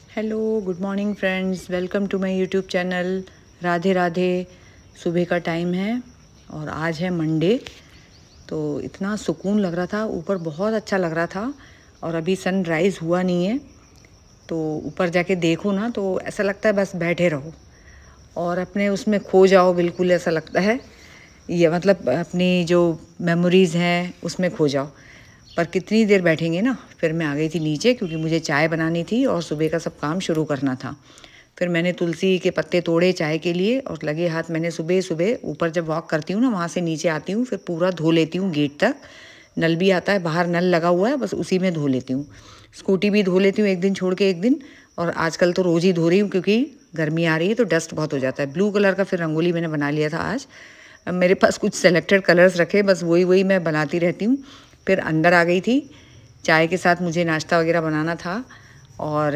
Hello, good morning friends, welcome to my YouTube channel. Radhe Radhe. सुबह का time है और आज है मंडे। तो इतना सुकून लग रहा था, ऊपर बहुत अच्छा लग रहा था और अभी सनराइज़ हुआ नहीं है। तो ऊपर जाके देखो ना तो ऐसा लगता है बस बैठे रहो और अपने उसमें खो जाओ, बिल्कुल ऐसा लगता है। ये मतलब अपनी जो मेमोरीज़ हैं उसमें खो जाओ। पर कितनी देर बैठेंगे ना। फिर मैं आ गई थी नीचे क्योंकि मुझे चाय बनानी थी और सुबह का सब काम शुरू करना था। फिर मैंने तुलसी के पत्ते तोड़े चाय के लिए और लगे हाथ मैंने सुबह सुबह ऊपर जब वॉक करती हूँ ना वहाँ से नीचे आती हूँ, फिर पूरा धो लेती हूँ गेट तक। नल भी आता है, बाहर नल लगा हुआ है, बस उसी में धो लेती हूँ। स्कूटी भी धो लेती हूँ एक दिन छोड़ के एक दिन। और आजकल तो रोज़ ही धो रही हूँ क्योंकि गर्मी आ रही है तो डस्ट बहुत हो जाता है। ब्लू कलर का फिर रंगोली मैंने बना लिया था आज। अब मेरे पास कुछ सेलेक्टेड कलर्स रखे, बस वही वही मैं बनाती रहती हूँ। फिर अंदर आ गई थी। चाय के साथ मुझे नाश्ता वगैरह बनाना था। और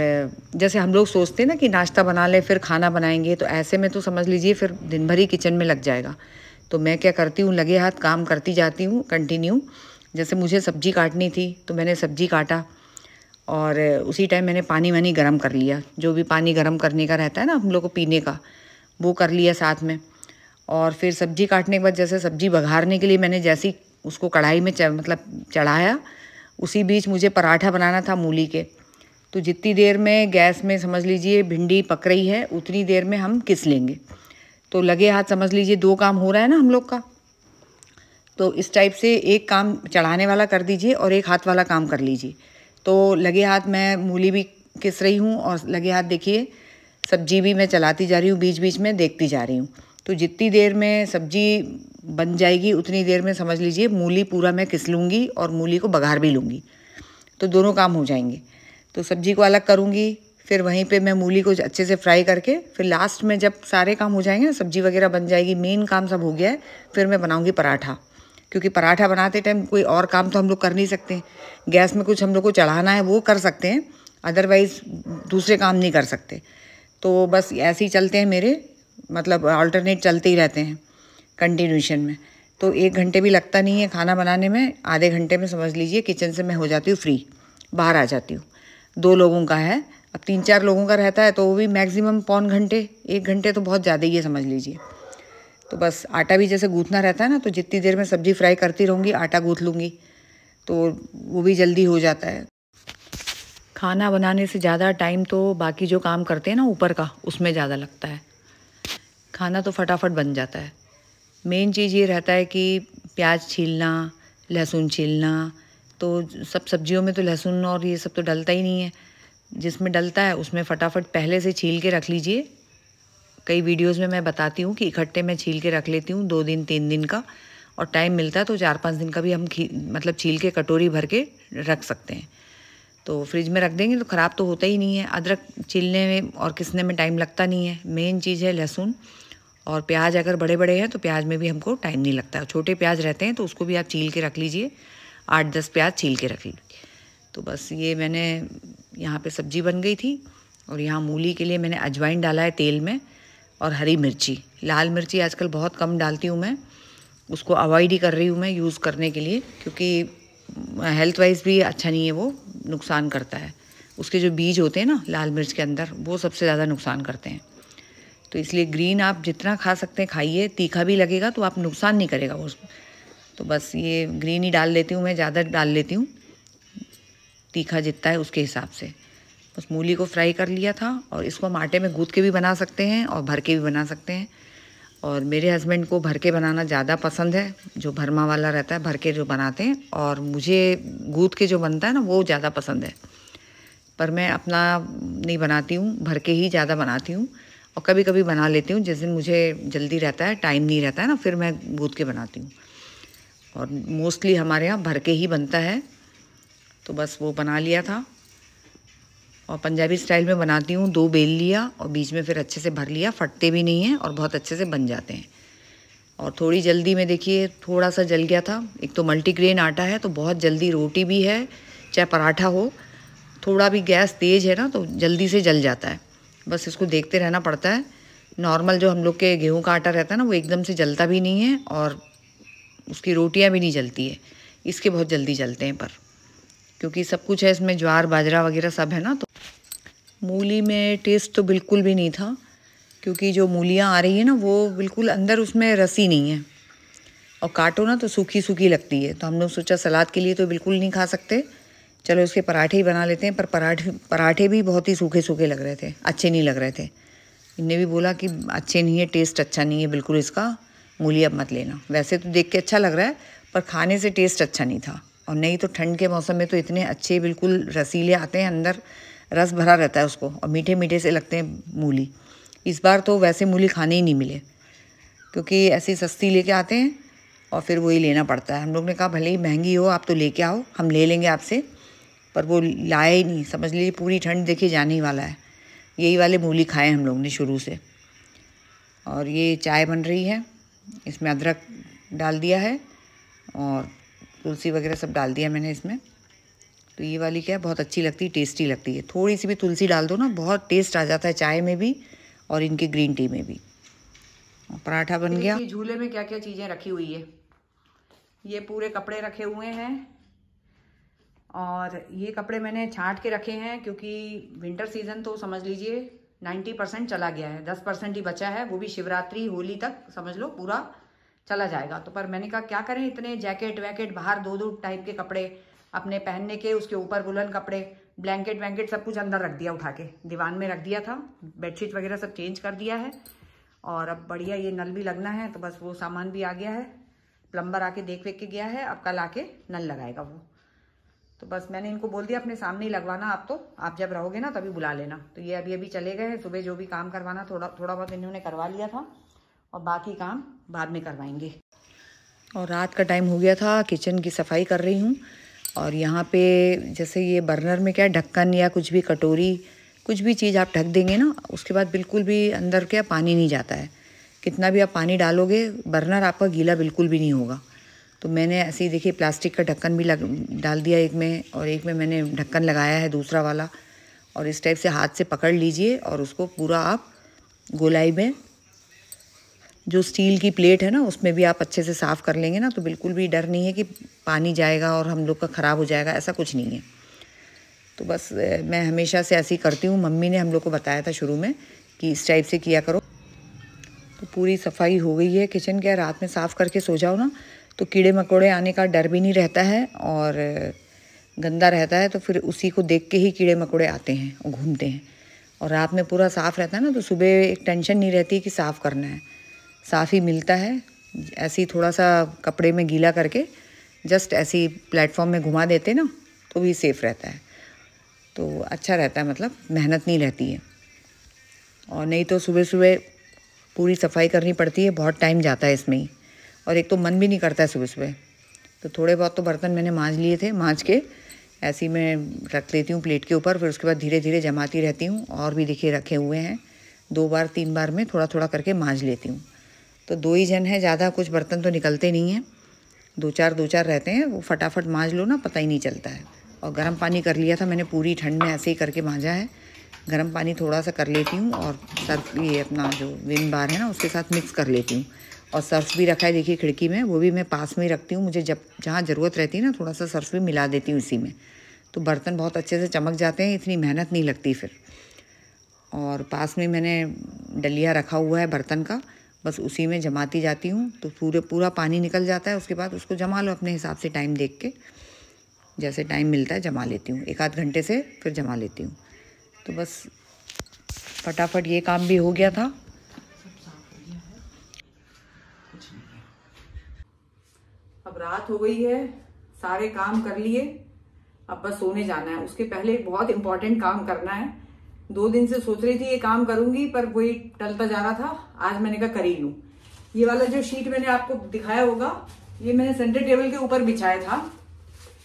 जैसे हम लोग सोचते हैं ना कि नाश्ता बना लें फिर खाना बनाएंगे, तो ऐसे में तो समझ लीजिए फिर दिन भर ही किचन में लग जाएगा। तो मैं क्या करती हूँ, लगे हाथ काम करती जाती हूँ कंटिन्यू। जैसे मुझे सब्जी काटनी थी तो मैंने सब्जी काटा और उसी टाइम मैंने पानी वानी गर्म कर लिया, जो भी पानी गर्म करने का रहता है ना हम लोग को पीने का, वो कर लिया साथ में। और फिर सब्जी काटने के बाद जैसे सब्जी बघारने के लिए मैंने जैसी उसको कढ़ाई में मतलब चढ़ाया, उसी बीच मुझे पराठा बनाना था मूली के। तो जितनी देर में गैस में समझ लीजिए भिंडी पक रही है उतनी देर में हम किस लेंगे। तो लगे हाथ समझ लीजिए दो काम हो रहा है ना हम लोग का। तो इस टाइप से एक काम चढ़ाने वाला कर दीजिए और एक हाथ वाला काम कर लीजिए। तो लगे हाथ मैं मूली भी किस रही हूँ और लगे हाथ देखिए सब्जी भी मैं चलाती जा रही हूँ, बीच बीच में देखती जा रही हूँ। तो जितनी देर में सब्जी बन जाएगी उतनी देर में समझ लीजिए मूली पूरा मैं किस लूँगी और मूली को बघार भी लूँगी। तो दोनों काम हो जाएंगे। तो सब्जी को अलग करूँगी, फिर वहीं पे मैं मूली को अच्छे से फ्राई करके फिर लास्ट में जब सारे काम हो जाएंगे ना, सब्जी वगैरह बन जाएगी, मेन काम सब हो गया है, फिर मैं बनाऊँगी पराठा। क्योंकि पराठा बनाते टाइम कोई और काम तो हम लोग कर नहीं सकते। गैस में कुछ हम लोग को चढ़ाना है वो कर सकते हैं, अदरवाइज़ दूसरे काम नहीं कर सकते। तो बस ऐसे ही चलते हैं मेरे, मतलब अल्टरनेट चलते ही रहते हैं कंटिन्यूशन में। तो 1 घंटे भी लगता नहीं है खाना बनाने में, आधे घंटे में समझ लीजिए किचन से मैं हो जाती हूँ फ्री, बाहर आ जाती हूँ। 2 लोगों का है, अब 3-4 लोगों का रहता है तो वो भी मैक्सिमम पौन घंटे, 1 घंटे तो बहुत ज़्यादा ही है समझ लीजिए। तो बस आटा भी जैसे गूँथना रहता है ना, तो जितनी देर में सब्ज़ी फ्राई करती रहूँगी आटा गूँथ लूँगी, तो वो भी जल्दी हो जाता है। खाना बनाने से ज़्यादा टाइम तो बाकी जो काम करते हैं ना ऊपर का, उसमें ज़्यादा लगता है। खाना तो फटाफट बन जाता है। मेन चीज़ ये रहता है कि प्याज छीलना, लहसुन छीलना। तो सब सब्जियों में तो लहसुन और ये सब तो डलता ही नहीं है। जिसमें डलता है उसमें फटाफट पहले से छील के रख लीजिए। कई वीडियोज़ में मैं बताती हूँ कि इकट्ठे मैं छील के रख लेती हूँ 2 दिन 3 दिन का। और टाइम मिलता है तो 4-5 दिन का भी हम मतलब छील के कटोरी भर के रख सकते हैं। तो फ्रिज में रख देंगे तो ख़राब तो होता ही नहीं है। अदरक छीलने में और किसने में टाइम लगता नहीं है। मेन चीज़ है लहसुन और प्याज। अगर बड़े बड़े हैं तो प्याज में भी हमको टाइम नहीं लगता है। छोटे प्याज रहते हैं तो उसको भी आप छील के रख लीजिए, 8-10 प्याज छील के रख लीजिए। तो बस ये मैंने यहाँ पे सब्जी बन गई थी और यहाँ मूली के लिए मैंने अजवाइन डाला है तेल में और हरी मिर्ची। लाल मिर्ची आजकल बहुत कम डालती हूँ मैं, उसको अवॉइड ही कर रही हूँ मैं यूज़ करने के लिए, क्योंकि हेल्थ वाइज भी अच्छा नहीं है, वो नुकसान करता है। उसके जो बीज होते हैं ना लाल मिर्च के अंदर, वो सबसे ज़्यादा नुकसान करते हैं। तो इसलिए ग्रीन आप जितना खा सकते हैं खाइए, तीखा भी लगेगा तो आप नुकसान नहीं करेगा वो। तो बस ये ग्रीन ही डाल लेती हूँ मैं, ज़्यादा डाल लेती हूँ, तीखा जितना है उसके हिसाब से। बस मूली को फ्राई कर लिया था और इसको हम आटे में गूँथ के भी बना सकते हैं और भर के भी बना सकते हैं। और मेरे हस्बैंड को भर के बनाना ज़्यादा पसंद है, जो भरमा वाला रहता है भर के जो बनाते हैं, और मुझे गूँथ के जो बनता है ना वो ज़्यादा पसंद है। पर मैं अपना नहीं बनाती हूँ, भर के ही ज़्यादा बनाती हूँ। और कभी कभी बना लेती हूँ जिस दिन मुझे जल्दी रहता है, टाइम नहीं रहता है ना, फिर मैं गूँथ के बनाती हूँ। और मोस्टली हमारे यहाँ भर के ही बनता है। तो बस वो बना लिया था और पंजाबी स्टाइल में बनाती हूँ। 2 बेल लिया और बीच में फिर अच्छे से भर लिया, फटते भी नहीं हैं और बहुत अच्छे से बन जाते हैं। और थोड़ी जल्दी में देखिए थोड़ा सा जल गया था। एक तो मल्टीग्रेन आटा है तो बहुत जल्दी रोटी भी है चाहे पराठा हो, थोड़ा भी गैस तेज़ है ना तो जल्दी से जल जाता है। बस इसको देखते रहना पड़ता है। नॉर्मल जो हम लोग के गेहूं का आटा रहता है ना वो एकदम से जलता भी नहीं है और उसकी रोटियां भी नहीं जलती है। इसके बहुत जल्दी जलते हैं, पर क्योंकि सब कुछ है इसमें, ज्वार बाजरा वगैरह सब है ना, तो मूली में टेस्ट तो बिल्कुल भी नहीं था, क्योंकि जो मूलियाँ आ रही है ना वो बिल्कुल अंदर उसमें रसी नहीं है, और काटो ना तो सूखी सूखी लगती है। तो हम लोग सोचा सलाद के लिए तो बिल्कुल नहीं खा सकते, चलो उसके पराठे ही बना लेते हैं। पर पराठे भी बहुत ही सूखे सूखे लग रहे थे, अच्छे नहीं लग रहे थे। इनने भी बोला कि अच्छे नहीं है, टेस्ट अच्छा नहीं है बिल्कुल इसका, मूली अब मत लेना। वैसे तो देख के अच्छा लग रहा है, पर खाने से टेस्ट अच्छा नहीं था। और नहीं तो ठंड के मौसम में तो इतने अच्छे बिल्कुल रसीले आते हैं, अंदर रस भरा रहता है उसको, और मीठे मीठे से लगते हैं मूली। इस बार तो वैसे मूली खाने ही नहीं मिले, क्योंकि ऐसी सस्ती लेके आते हैं और फिर वही लेना पड़ता है। हम लोग ने कहा भले ही महंगी हो आप तो लेके आओ, हम ले लेंगे आपसे, पर वो लाए ही नहीं। समझ लीजिए पूरी ठंड देखिए जाने ही वाला है। यही वाले मूली खाए हम लोग ने शुरू से। और ये चाय बन रही है, इसमें अदरक डाल दिया है और तुलसी वगैरह सब डाल दिया मैंने इसमें। तो ये वाली क्या है, बहुत अच्छी लगती है, टेस्टी लगती है। थोड़ी सी भी तुलसी डाल दो ना, बहुत टेस्ट आ जाता है चाय में भी और इनकी ग्रीन टी में भी। और पराठा बन गया। झूले में क्या क्या चीज़ें रखी हुई है, ये पूरे कपड़े रखे हुए हैं, और ये कपड़े मैंने छांट के रखे हैं, क्योंकि विंटर सीज़न तो समझ लीजिए 90% चला गया है, 10% ही बचा है, वो भी शिवरात्रि होली तक समझ लो पूरा चला जाएगा। तो पर मैंने कहा क्या करें, इतने जैकेट वैकेट बाहर दो दो टाइप के कपड़े अपने पहनने के, उसके ऊपर वुलन कपड़े, ब्लैंकेट वैंकेट सब कुछ अंदर रख दिया, उठा के दीवान में रख दिया था, बेडशीट वगैरह सब चेंज कर दिया है। और अब बढ़िया ये नल भी लगना है, तो बस वो सामान भी आ गया है, प्लम्बर आके देख वेख के गया है, अब कल आके नल लगाएगा वो। तो बस मैंने इनको बोल दिया अपने सामने ही लगवाना, आप तो आप जब रहोगे ना तभी बुला लेना। तो ये अभी चले गए हैं, सुबह जो भी काम करवाना थोड़ा बहुत इन्होंने करवा लिया था, और बाकी काम बाद में करवाएंगे। और रात का टाइम हो गया था, किचन की सफाई कर रही हूँ। और यहाँ पे जैसे ये बर्नर में क्या ढक्कन या कुछ भी कटोरी कुछ भी चीज़ आप ढक देंगे ना, उसके बाद बिल्कुल भी अंदर क्या पानी नहीं जाता है। कितना भी आप पानी डालोगे बर्नर आपका गीला बिल्कुल भी नहीं होगा। तो मैंने ऐसे ही देखिए प्लास्टिक का ढक्कन भी डाल दिया एक में, और एक में मैंने ढक्कन लगाया है दूसरा वाला। और इस टाइप से हाथ से पकड़ लीजिए और उसको पूरा आप गोलाई में, जो स्टील की प्लेट है ना उसमें भी आप अच्छे से साफ़ कर लेंगे ना, तो बिल्कुल भी डर नहीं है कि पानी जाएगा और हम लोग का ख़राब हो जाएगा, ऐसा कुछ नहीं है। तो बस मैं हमेशा से ऐसे ही करती हूँ, मम्मी ने हम लोग को बताया था शुरू में कि इस टाइप से किया करो। तो पूरी सफाई हो गई है किचन के। रात में साफ़ करके सो जाओ ना तो कीड़े मकोड़े आने का डर भी नहीं रहता है, और गंदा रहता है तो फिर उसी को देख के ही कीड़े मकोड़े आते हैं और घूमते हैं। और रात में पूरा साफ़ रहता है ना, तो सुबह एक टेंशन नहीं रहती कि साफ़ करना है, साफ़ ही मिलता है। ऐसे ही थोड़ा सा कपड़े में गीला करके जस्ट ऐसे ही प्लेटफॉर्म में घुमा देते ना, तो भी सेफ़ रहता है, तो अच्छा रहता है, मतलब मेहनत नहीं रहती है। और नहीं तो सुबह सुबह पूरी सफाई करनी पड़ती है, बहुत टाइम जाता है इसमें ही, और एक तो मन भी नहीं करता है सुबह सुबह। तो थोड़े बहुत तो बर्तन मैंने मांज लिए थे, मांज के ऐसे ही मैं रख लेती हूँ प्लेट के ऊपर, फिर उसके बाद धीरे धीरे जमाती रहती हूँ। और भी देखिए रखे हुए हैं, 2 बार 3 बार में थोड़ा थोड़ा करके मांज लेती हूँ। तो 2 ही जन हैं, ज़्यादा कुछ बर्तन तो निकलते नहीं हैं, 2-4 रहते हैं, वो फटाफट मांज लो ना, पता ही नहीं चलता है। और गर्म पानी कर लिया था मैंने, पूरी ठंड में ऐसे ही करके मांजा है। गर्म पानी थोड़ा सा कर लेती हूँ, और सर्फ ये अपना जो विम बार है ना उसके साथ मिक्स कर लेती हूँ। और सर्फ भी रखा है देखिए खिड़की में, वो भी मैं पास में ही रखती हूँ, मुझे जब जहाँ ज़रूरत रहती है ना थोड़ा सा सर्फ भी मिला देती हूँ इसी में, तो बर्तन बहुत अच्छे से चमक जाते हैं, इतनी मेहनत नहीं लगती फिर। और पास में मैंने डलिया रखा हुआ है बर्तन का, बस उसी में जमाती जाती हूँ, तो पूरा पानी निकल जाता है। उसके बाद उसको जमा लो अपने हिसाब से, टाइम देख के, जैसे टाइम मिलता है जमा लेती हूँ, 1-8 घंटे से फिर जमा लेती हूँ। तो बस फटाफट ये काम भी हो गया था। अब रात हो गई है, सारे काम कर लिए, अब बस सोने जाना है। उसके पहले एक बहुत इंपॉर्टेंट काम करना है, 2 दिन से सोच रही थी ये काम करूंगी, पर वही टलता जा रहा था। आज मैंने कहा कर ही लूं। ये वाला जो शीट मैंने आपको दिखाया होगा, ये मैंने सेंटर टेबल के ऊपर बिछाया था,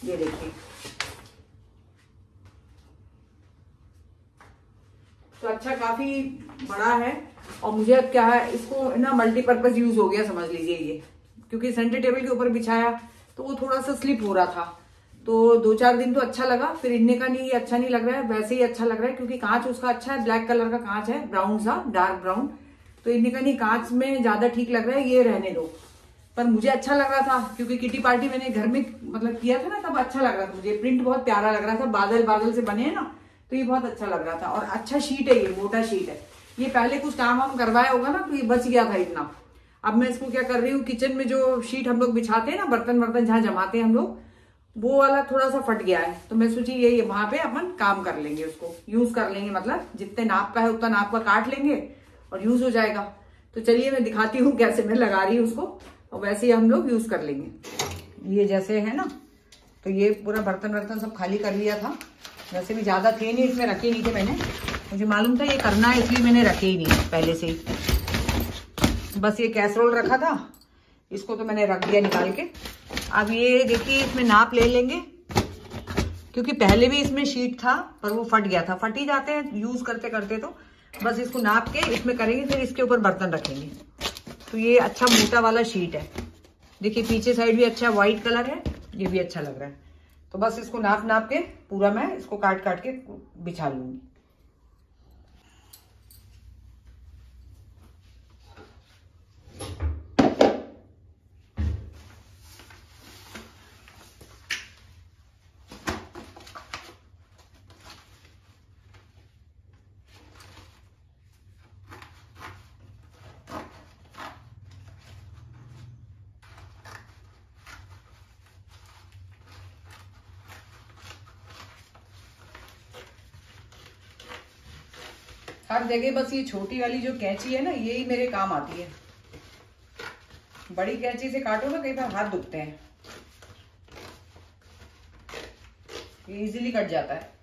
ये देखिए। तो अच्छा काफी बड़ा है, और मुझे अब क्या है, इसको ना मल्टीपर्पज यूज हो गया समझ लीजिए ये, क्योंकि सेंटर टेबल के ऊपर बिछाया तो वो थोड़ा सा स्लिप हो रहा था। तो 2-4 दिन तो अच्छा लगा, फिर इनने का नहीं, ये अच्छा नहीं लग रहा है, वैसे ही अच्छा लग रहा है, क्योंकि कांच उसका अच्छा है, ब्लैक कलर का कांच है, ब्राउन सा, डार्क ब्राउन। तो इनने का नहीं, कांच में ज्यादा ठीक लग रहा है, ये रहने दो। पर मुझे अच्छा लग रहा था, क्योंकि किटी पार्टी मैंने घर में मतलब किया था ना, तब अच्छा लग रहा था मुझे। प्रिंट बहुत प्यारा लग रहा था, बादल बादल से बने हैं ना, तो ये बहुत अच्छा लग रहा था। और अच्छा शीट है, ये मोटा शीट है। ये पहले कुछ काम वाम करवाया होगा ना, तो ये बच गया था इतना। अब मैं इसको क्या कर रही हूँ, किचन में जो शीट हम लोग बिछाते हैं ना, बर्तन वर्तन जहाँ जमाते हैं हम लोग, वो वाला थोड़ा सा फट गया है। तो मैं सोची ये वहां पे अपन काम कर लेंगे, उसको यूज कर लेंगे, मतलब जितने नाप का है उतना नाप का काट लेंगे और यूज हो जाएगा। तो चलिए मैं दिखाती हूँ कैसे मैं लगा रही हूँ उसको, और वैसे ही हम लोग यूज कर लेंगे। ये जैसे है ना, तो ये पूरा बर्तन वर्तन सब खाली कर लिया था। वैसे भी ज्यादा थे नहीं इसमें, रखे नहीं थे मैंने, मुझे मालूम था ये करना है इसलिए मैंने रखे ही नहीं पहले से ही। बस ये कैसरोल रखा था, इसको तो मैंने रख दिया निकाल के। अब ये देखिए इसमें नाप ले लेंगे, क्योंकि पहले भी इसमें शीट था पर वो फट गया था। फट ही जाते हैं यूज करते करते, तो बस इसको नाप के इसमें करेंगे, फिर इसके ऊपर बर्तन रखेंगे। तो ये अच्छा मोटा वाला शीट है, देखिए पीछे साइड भी अच्छा व्हाइट कलर है, ये भी अच्छा लग रहा है। तो बस इसको नाप नाप के पूरा मैं इसको काट काट के बिछा लूंगी। हर जगह बस ये छोटी वाली जो कैंची है ना, यही मेरे काम आती है। बड़ी कैंची से काटो ना, कई बार हाथ दुखते हैं, ये इजीली कट जाता है।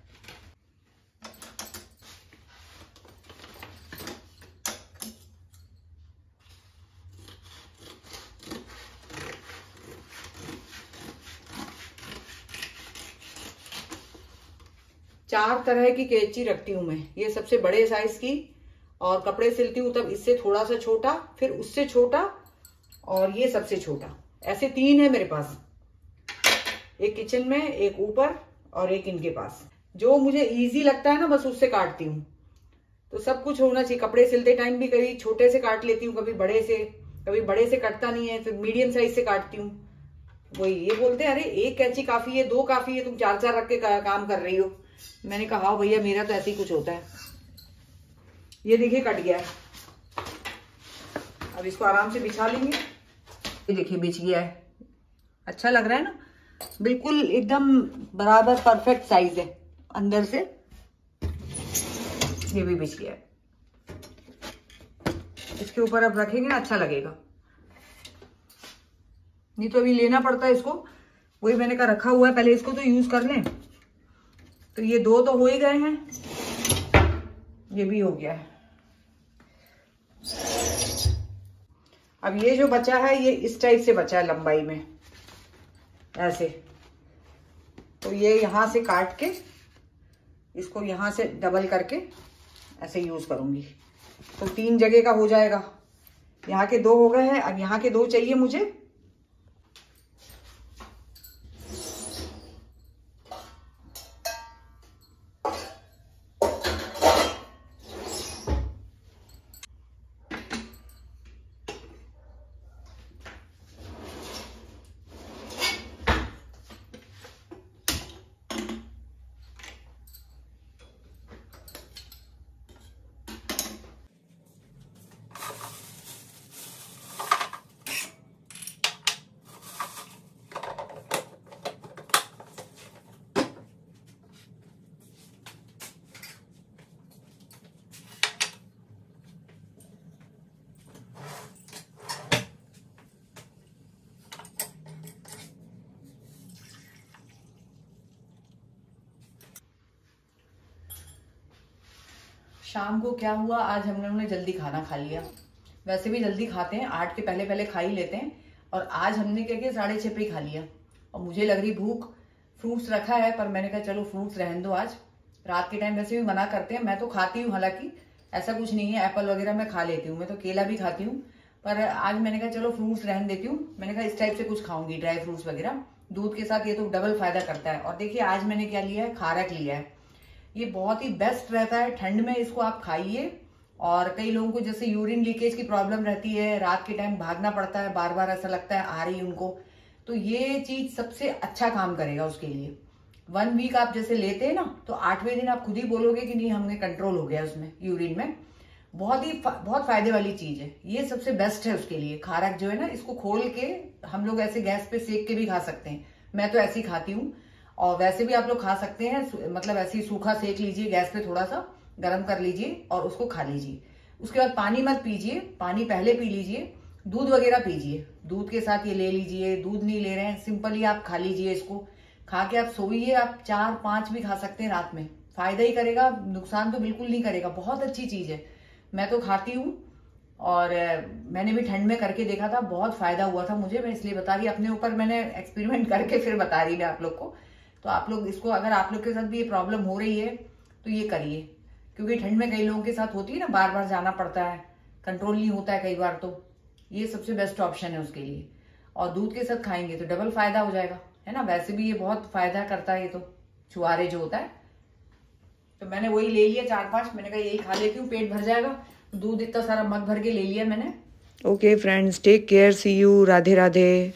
चार तरह की कैंची रखती हूँ मैं, ये सबसे बड़े साइज की, और कपड़े सिलती हूँ तब इससे थोड़ा सा छोटा, फिर उससे छोटा, और ये सबसे छोटा। ऐसे तीन है मेरे पास, एक किचन में, एक ऊपर, और एक इनके पास। जो मुझे इजी लगता है ना बस उससे काटती हूँ। तो सब कुछ होना चाहिए। कपड़े सिलते टाइम भी कभी छोटे से काट लेती हूँ, कभी बड़े से कटता नहीं है, फिर मीडियम साइज से काटती हूँ। वही ये बोलते हैं अरे एक कैंची काफी है, दो काफी है, तुम चार चार रख के काम कर रही हो। मैंने कहा हाँ भैया, मेरा तो ऐसे ही कुछ होता है। ये देखिए कट गया है, अब इसको आराम से बिछा लेंगे। ये देखिए बिछ गया है, अच्छा लग रहा है ना, बिल्कुल एकदम बराबर परफेक्ट साइज है अंदर से। ये भी बिछ गया है, इसके ऊपर अब रखेंगे ना अच्छा लगेगा, नहीं तो अभी लेना पड़ता है इसको। वही मैंने कहा रखा हुआ है, पहले इसको तो यूज कर लें। तो ये दो तो हो ही गए हैं, ये भी हो गया है। अब ये जो बचा है ये इस टाइप से बचा है लंबाई में, ऐसे। तो ये यहां से काट के इसको यहां से डबल करके ऐसे यूज करूंगी, तो तीन जगह का हो जाएगा। यहाँ के दो हो गए हैं, अब यहाँ के दो चाहिए मुझे। शाम को क्या हुआ, आज हम लोगों ने जल्दी खाना खा लिया। वैसे भी जल्दी खाते हैं, 8 के पहले पहले खा ही लेते हैं, और आज हमने क्या किया 6:30 पे ही खा लिया। और मुझे लग रही भूख, फ्रूट्स रखा है पर मैंने कहा चलो फ्रूट्स रहने दो आज। रात के टाइम वैसे भी मना करते हैं, मैं तो खाती हूँ, हालांकि ऐसा कुछ नहीं है, एप्पल वगैरह मैं खा लेती हूँ, मैं तो केला भी खाती हूँ, पर आज मैंने कहा चलो फ्रूट्स रहने देती हूँ। मैंने कहा इस टाइप से कुछ खाऊंगी, ड्राई फ्रूट्स वगैरह दूध के साथ, ये तो डबल फायदा करता है। और देखिए आज मैंने क्या लिया है, खारक लिया है। ये बहुत ही बेस्ट रहता है ठंड में, इसको आप खाइए। और कई लोगों को जैसे यूरिन लीकेज की प्रॉब्लम रहती है, रात के टाइम भागना पड़ता है, बार बार ऐसा लगता है आ रही उनको, तो ये चीज सबसे अच्छा काम करेगा उसके लिए। 1 वीक आप जैसे लेते हैं ना, तो 8वें दिन आप खुद ही बोलोगे कि नहीं हमें कंट्रोल हो गया उसमें, यूरिन में। बहुत फायदे वाली चीज है ये, सबसे बेस्ट है उसके लिए। खारक जो है ना, इसको खोल के हम लोग ऐसे गैस पे सेक के भी खा सकते हैं, मैं तो ऐसे ही खाती हूँ। और वैसे भी आप लोग खा सकते हैं, मतलब ऐसे ही सूखा सेक लीजिए गैस पे, थोड़ा सा गर्म कर लीजिए और उसको खा लीजिए। उसके बाद पानी मत पीजिए, पानी पहले पी लीजिए। दूध वगैरह पीजिए, दूध के साथ ये ले लीजिए। दूध नहीं ले रहे हैं, सिंपली आप खा लीजिए इसको। खा के आप सोइए, आप 4-5 भी खा सकते हैं रात में, फायदा ही करेगा, नुकसान तो बिल्कुल नहीं करेगा। बहुत अच्छी चीज है, मैं तो खाती हूँ। और मैंने भी ठंड में करके देखा था, बहुत फायदा हुआ था मुझे, मैं इसलिए बता रही, अपने ऊपर मैंने एक्सपेरिमेंट करके फिर बता रही मैं आप लोग को। तो आप लोग इसको, अगर आप लोग के साथ भी ये प्रॉब्लम हो रही है तो ये करिए, क्योंकि ठंड में कई लोगों के साथ होती है ना, बार बार जाना पड़ता है, कंट्रोल नहीं होता है कई बार, तो ये सबसे बेस्ट ऑप्शन है उसके लिए। और दूध के साथ खाएंगे तो डबल फायदा हो जाएगा, है ना। वैसे भी ये बहुत फायदा करता है, ये तो छुआरे जो होता है। तो मैंने वही ले लिया 4-5, मैंने कहा यही खा लेती हूँ, पेट भर जाएगा। दूध इतना सारा मग भर के ले लिया मैंने। Okay friends, take care, see you, Radhe Radhe.